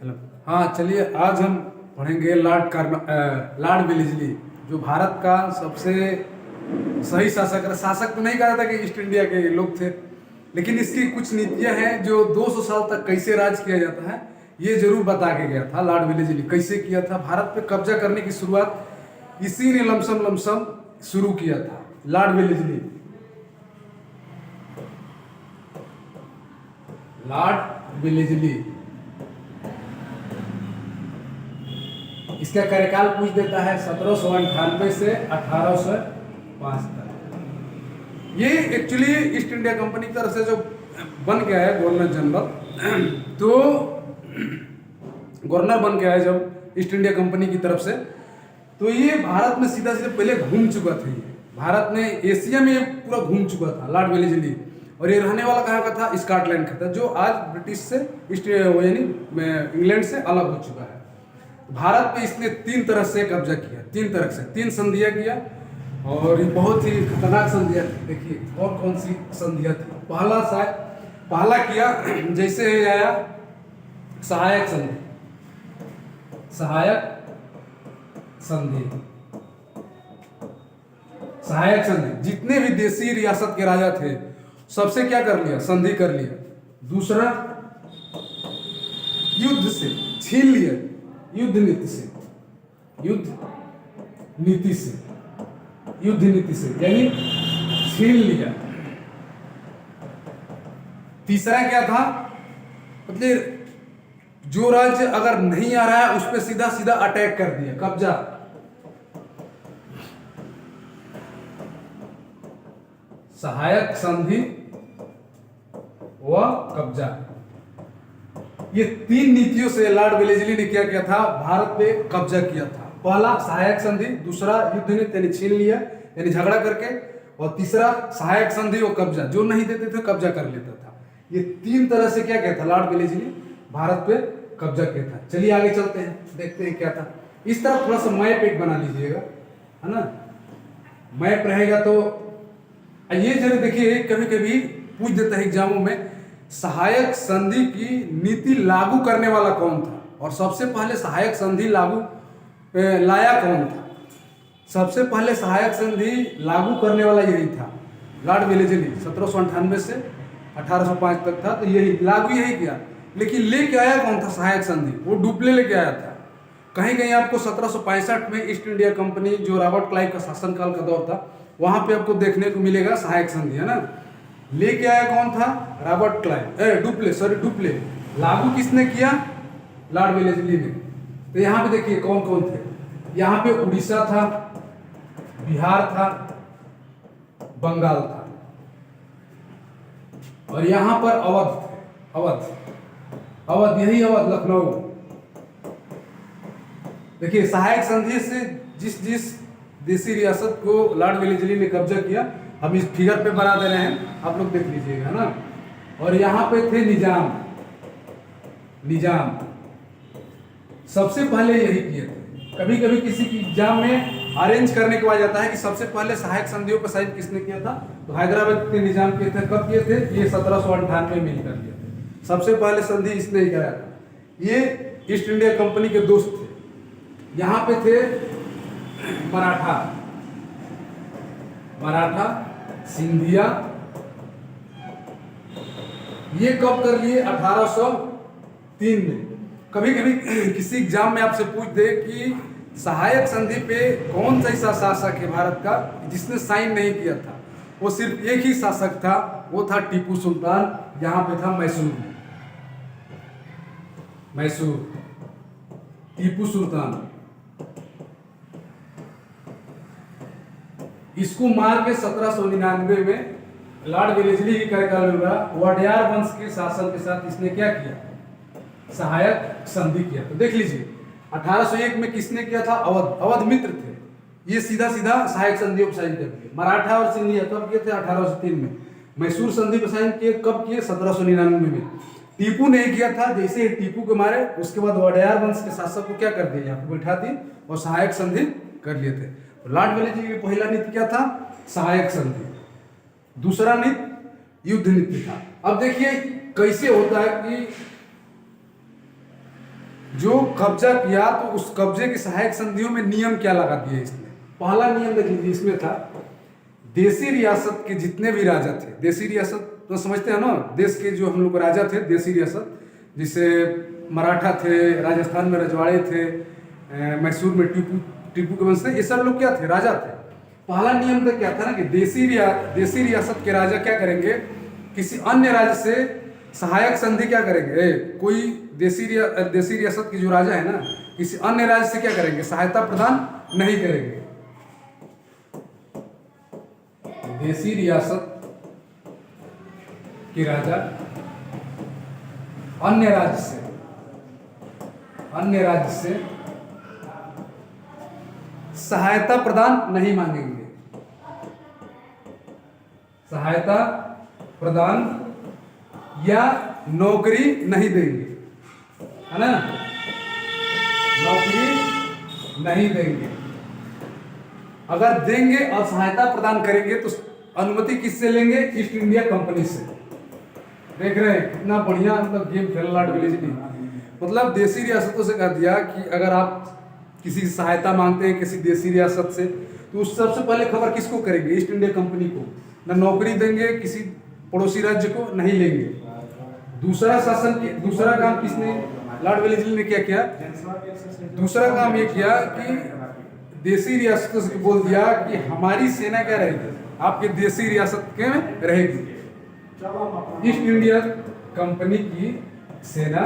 Hello. हाँ, चलिए आज हम पढ़ेंगे लॉर्ड वेलेस्ली, जो भारत का सबसे सही शासक तो नहीं कहा जाता कि ईस्ट इंडिया के लोग थे, लेकिन इसकी कुछ नीतियां हैं जो 200 साल तक कैसे राज किया जाता है ये जरूर बता के गया था। लॉर्ड वेलेस्ली कैसे किया था, भारत पे कब्जा करने की शुरुआत इसी ने लमसम शुरू किया था। लॉर्ड वेलेस्ली इसका कार्यकाल पूछ देता है 1798 से 1805 तक। ये एक्चुअली ईस्ट इंडिया कंपनी की तरफ से जो बन गया है गवर्नर जनरल, तो गवर्नर बन गया है जब ईस्ट इंडिया कंपनी की तरफ से, तो ये भारत में सीधा पहले घूम चुका था। ये भारत में एशिया में पूरा घूम चुका था लॉर्ड वेलेस्ली, और ये रहने वाला कहाँ का था? स्कॉटलैंड का था, जो आज ब्रिटिश से यानी इंग्लैंड से अलग हो चुका है। भारत पे इसने तीन तरह से कब्जा किया, तीन संधियां किया, और ये बहुत ही खतरनाक संधियां थी। देखिए और कौन सी संधियां थी। पहला किया जैसे आया सहायक संधि। जितने भी देशी रियासत के राजा थे सबसे क्या कर लिया? संधि कर लिया। दूसरा युद्ध से छीन लिया, युद्ध नीति से यानी छीन लिया। तीसरा क्या था? मतलब जो राज्य अगर नहीं आ रहा है उस पर सीधा अटैक कर दिया, कब्जा। सहायक संधि व कब्जा, ये तीन नीतियों से लॉर्ड वेलेस्ली ने क्या किया था? भारत पे कब्जा किया था। पहला सहायक संधि, दूसरा युद्ध नीति यानी छीन लिया यानी झगड़ा करके, और तीसरा सहायक संधि और कब्जा, जो नहीं देते थे कब्जा कर लेता था। ये तीन तरह से क्या किया था लॉर्ड वेलेस्ली? भारत पे कब्जा किया था। चलिए आगे चलते हैं, देखते हैं क्या था। इस तरह थोड़ा सा मैप एक बना लीजिएगा, है ना। मैप रहेगा तो ये जरूर देखिए, कभी कभी पूछ देता है एग्जामों में, सहायक संधि की नीति लागू करने वाला कौन था, और सबसे पहले सहायक संधि लाया कौन था? सबसे पहले सहायक संधि लागू करने वाला यही था, लॉर्ड वेलेस्ली। 1798 से 1805 तक था, तो यही किया। लेकिन लेके आया कौन था सहायक संधि? वो डुप्ले लेके आया था। कहीं आपको 1765 में ईस्ट इंडिया कंपनी, जो रॉबर्ट क्लाइव का शासनकाल का दौर था, वहां पे आपको देखने को मिलेगा सहायक संधि, है ना। लेके आया कौन था? Robert Clive. डुप्ले। लागू किसने किया? लॉर्ड वेलेस्ली ने। तो यहाँ पे देखिए कौन कौन थे। यहाँ पे उड़ीसा था, बिहार था, बंगाल था, और यहाँ पर अवध लखनऊ। देखिए सहायक संधि से जिस देशी रियासत को लॉर्ड वेलेस्ली ने कब्जा किया, हम इस फिगर पे बना दे रहे हैं, आप लोग देख लीजिएगा ना। और यहाँ पे थे निजाम, सबसे पहले यही किए थे। कभी किसी की एग्जाम में अरेंज करने को आ जाता है कि सबसे पहले सहायक संधियों पर साइन किसने किया था, तो हैदराबाद के निजाम किए थे। कब किए थे? ये 1798 में ही कर दिए थे। सबसे पहले संधि इसने ही कराया था। ये ईस्ट इंडिया कंपनी के दोस्त थे। यहाँ पे थे मराठा, सिंधिया। ये कब कर लिए? 1803 में। कभी किसी एग्जाम में आपसे पूछ दे कि सहायक संधि पे कौन सा ऐसा शासक है भारत का जिसने साइन नहीं किया था, वो सिर्फ एक ही शासक था, वो था टीपू सुल्तान। यहाँ पे था मैसूर, टीपू सुल्तान। इसको मार के 1799 में लॉर्ड वेलेस्ली की कार्यकाल में वोडेयार वंश के शासन के साथ इसने क्या किया? सहायक संधि किया। तो देख लीजिए 1801 में किसने किया था? अवध मित्र थे। ये सीधा सहायक संधियों पर साइन कर दिए। मराठा और सिंधिया कब किए थे? 1803 में। मैसूर संधि पर साइन किए कब किए? 1799 में। टीपू ने किया था। जैसे ही टीपू को मारे उसके बाद वोडेयार वंश के शासक को क्या कर दिया? यहाँ पे बैठा दी और सहायक संधि कर लिए थे। लॉर्ड वेलेस्ली की पहला नीति क्या था? सहायक संधि। दूसरा नीति युद्ध नीति था। अब देखिए कैसे होता है कि जो कब्जा किया तो उस कब्जे की सहायक संधियों में नियम क्या लगा दिए इसने। पहला नियम देख लीजिए, इसमें था देसी रियासत के जितने भी राजा थे, देसी रियासत तो समझते हैं ना, देश के जो हम लोग राजा थे देसी रियासत, जिसे मराठा थे, राजस्थान में रजवाड़े थे, मैसूर में टीपू के वंश थे, ये सब लोग क्या थे, राजा थे। पहला नियम तो क्या था ना कि देसी रियासत के राजा क्या करेंगे, किसी अन्य राज्य से सहायक संधि क्या करेंगे, कोई देसी रियासत के जो राजा है ना, किसी अन्य राज्य से क्या करेंगे, सहायता प्रदान नहीं करेंगे। देसी रियासत के राजा अन्य राज्य से सहायता प्रदान नहीं मांगेंगे, सहायता प्रदान या नौकरी नहीं देंगे, है ना, नौकरी नहीं देंगे। अगर देंगे और सहायता प्रदान करेंगे तो अनुमति किससे लेंगे, ईस्ट इंडिया कंपनी से। देख रहे हैं कितना बढ़िया मतलब गेम खेल लॉर्ड वेलेस्ली, मतलब देसी रियासतों से कह दिया कि अगर आप किसी की सहायता मांगते हैं किसी देसी रियासत से, तो उस सबसे पहले खबर किसको करेंगे, ईस्ट इंडिया कंपनी को। न नौकरी देंगे, किसी पड़ोसी राज्य को नहीं लेंगे। दूसरा काम किसने, लॉर्ड वेलेस्ली ने क्या किया, दूसरा काम ये किया कि देसी रियासतों से बोल दिया कि हमारी सेना क्या रहेगी, आपके देसी रियासत के में रहेगी। ईस्ट इंडिया कंपनी की सेना